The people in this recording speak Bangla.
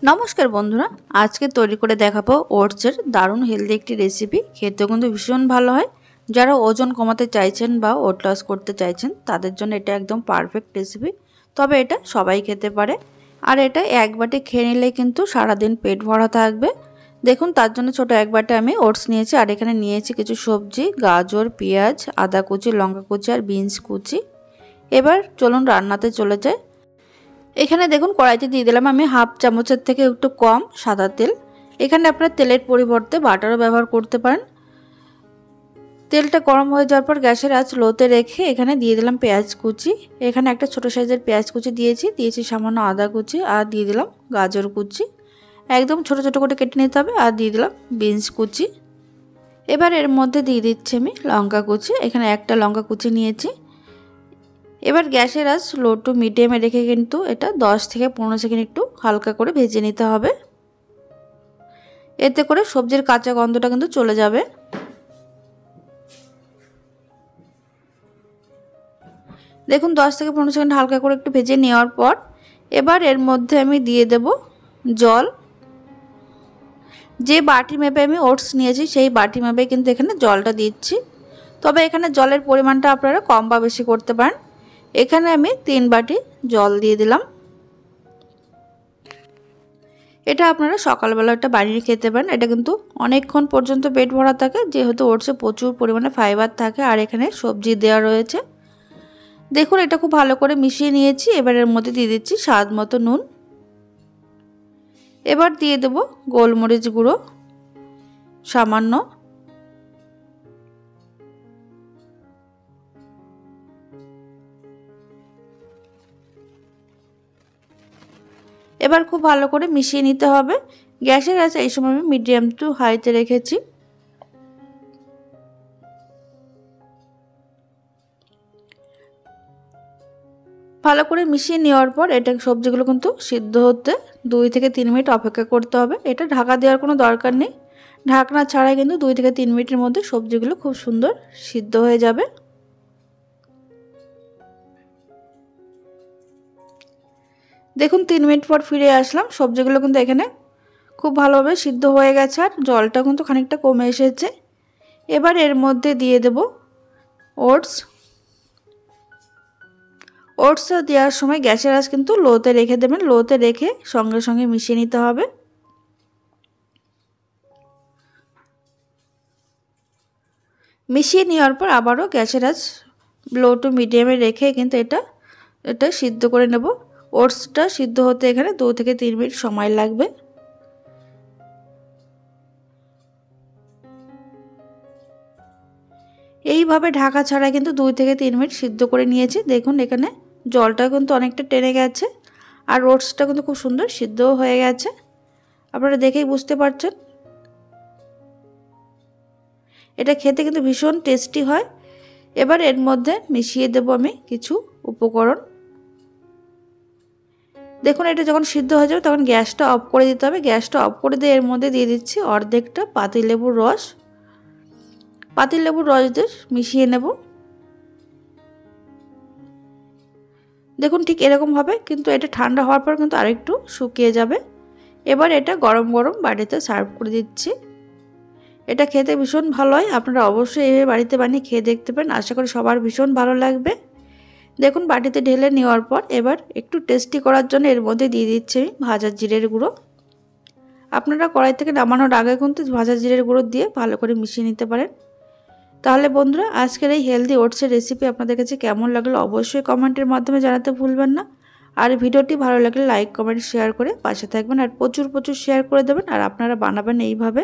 নমস্কার বন্ধুরা, আজকে তৈরি করে দেখাবো ওটসের দারুণ হেলদি একটি রেসিপি। খেতেও কিন্তু ভীষণ ভালো হয়। যারা ওজন কমাতে চাইছেন বা ওয়েট লস করতে চাইছেন তাদের জন্য এটা একদম পারফেক্ট রেসিপি। তবে এটা সবাই খেতে পারে, আর এটা এক বাটি খেয়ে নিলে কিন্তু সারাদিন পেট ভরা থাকবে। দেখুন, তার জন্য ছোট এক বাটি আমি ওটস নিয়েছি, আর এখানে নিয়েছি কিছু সবজি, গাজর, পেঁয়াজ, আদা কুচি, লঙ্কা কুচি আর বিনস কুচি। এবার চলুন রান্নাতে চলে যাই। এখানে দেখুন কড়াইতে দিয়ে দিলাম আমি হাফ চামচের থেকে একটু কম সাদা তেল। এখানে আপনারা তেলের পরিবর্তে বাটারও ব্যবহার করতে পারেন। তেলটা গরম হয়ে যাওয়ার পর গ্যাসের আঁচ লোতে রেখে এখানে দিয়ে দিলাম পেঁয়াজ কুচি। এখানে একটা ছোট সাইজের পেঁয়াজ কুচি দিয়েছি সামান্য আদা কুচি, আর দিয়ে দিলাম গাজর কুচি, একদম ছোট ছোট করে কেটে নিতে হবে, আর দিয়ে দিলাম বিনস কুচি। এবার এর মধ্যে দিয়ে দিচ্ছি আমি লঙ্কা কুচি। এখানে একটা লঙ্কা কুচি নিয়েছি। এবার গ্যাসের আঁচ লো টু মিডিয়ামে রেখে কিন্তু এটা 10 থেকে 15 সেকেন্ড একটু হালকা করে ভেজে নিতে হবে। এতে করে সবজির কাঁচা গন্ধটা কিন্তু চলে যাবে। দেখুন 10 থেকে 15 সেকেন্ড হালকা করে একটু ভেজে নেওয়ার পর এবার এর মধ্যে আমি দিয়ে দেব জল। যে বাটি মেপে আমি ওটস নিয়েছি সেই বাটি মেপে কিন্তু এখানে জলটা দিচ্ছি। তবে এখানে জলের পরিমাণটা আপনারা কম বা বেশি করতে পারেন। এখানে আমি 3 বাটি জল দিয়ে দিলাম। এটা আপনারা সকালবেলা একটা বানিয়ে খেতে পারেন। এটা কিন্তু অনেকক্ষণ পর্যন্ত পেট ভরা থাকে, যেহেতু ওটসে প্রচুর পরিমাণে ফাইবার থাকে, আর এখানে সবজি দেওয়া রয়েছে। দেখুন এটা খুব ভালো করে মিশিয়ে নিয়েছি। এবার এর মধ্যে দিয়ে দিচ্ছি স্বাদ মতো নুন। এবার দিয়ে দেব গোলমরিচ গুঁড়ো সামান্য। এবার খুব ভালো করে মিশিয়ে নিতে হবে। গ্যাসের আঁচ এই সময় আমি মিডিয়াম টু হাইতে রেখেছি। ভালো করে মিশিয়ে নেওয়ার পর এটা সবজিগুলো কিন্তু সিদ্ধ হতে 2 থেকে 3 মিনিট অপেক্ষা করতে হবে। এটা ঢাকা দেওয়ার কোনো দরকার নেই। ঢাকনা ছাড়াই কিন্তু 2 থেকে 3 মিনিটের মধ্যে সবজিগুলো খুব সুন্দর সিদ্ধ হয়ে যাবে। দেখুন 3 মিনিট পর ফিরে আসলাম। সবজিগুলো কিন্তু এখানে খুব ভালোভাবে সিদ্ধ হয়ে গেছে, আর জলটা কিন্তু খানিকটা কমে এসেছে। এবার এর মধ্যে দিয়ে দেব ওটস। ওটসটা দেওয়ার সময় গ্যাসের আঁচ কিন্তু লোতে রেখে দেবেন। লোতে রেখে সঙ্গে সঙ্গে মিশিয়ে নিতে হবে। মিশিয়ে নেওয়ার পর আবারও গ্যাসের আঁচ লো টু মিডিয়ামে রেখে কিন্তু এটা সিদ্ধ করে নেব। ওটসটা সিদ্ধ হতে এখানে 2 থেকে 3 মিনিট সময় লাগবে। এইভাবে ঢাকা ছাড়া কিন্তু 2 থেকে 3 মিনিট সিদ্ধ করে নিয়েছি। দেখুন এখানে জলটা কিন্তু অনেকটা টেনে গেছে, আর ওটসটা কিন্তু খুব সুন্দর সিদ্ধও হয়ে গেছে। আপনারা দেখেই বুঝতে পারছেন। এটা খেতে কিন্তু ভীষণ টেস্টি হয়। এবার এর মধ্যে মিশিয়ে দেব আমি কিছু উপকরণ। দেখুন এটা যখন সিদ্ধ হয়ে যাবে তখন গ্যাসটা অফ করে দিতে হবে। গ্যাসটা অফ করে দিয়ে এর মধ্যে দিয়ে দিচ্ছি অর্ধেকটা পাতিলেবুর রস। পাতিলেবুর রস দিয়ে মিশিয়ে নেব। দেখুন ঠিক এরকম হবে, কিন্তু এটা ঠান্ডা হওয়ার পর কিন্তু আরেকটু শুকিয়ে যাবে। এবার এটা গরম গরম বাটিতে সার্ভ করে দিচ্ছি। এটা খেতে ভীষণ ভালো হয়। আপনারা অবশ্যই এইভাবে বাড়িতে বানিয়ে খেয়ে দেখতে পারেন। আশা করি সবার ভীষণ ভালো লাগবে। দেখুন বাটিতে ঢেলে নেওয়ার পর এবার একটু টেস্টি করার জন্য এর মধ্যে দিয়ে দিচ্ছি আমি ভাজা জিরের গুঁড়ো। আপনারা কড়াই থেকে নামানোর আগে কিন্তু ভাজা জিরের গুঁড়ো দিয়ে ভালো করে মিশিয়ে নিতে পারেন। তাহলে বন্ধুরা আজকের এই হেলদি ওটসের রেসিপি আপনাদের কাছে কেমন লাগলো অবশ্যই কমেন্টের মাধ্যমে জানাতে ভুলবেন না। আর ভিডিওটি ভালো লাগলে লাইক কমেন্ট শেয়ার করে পাশে থাকবেন, আর প্রচুর শেয়ার করে দেবেন। আর আপনারা বানাবেন এইভাবে।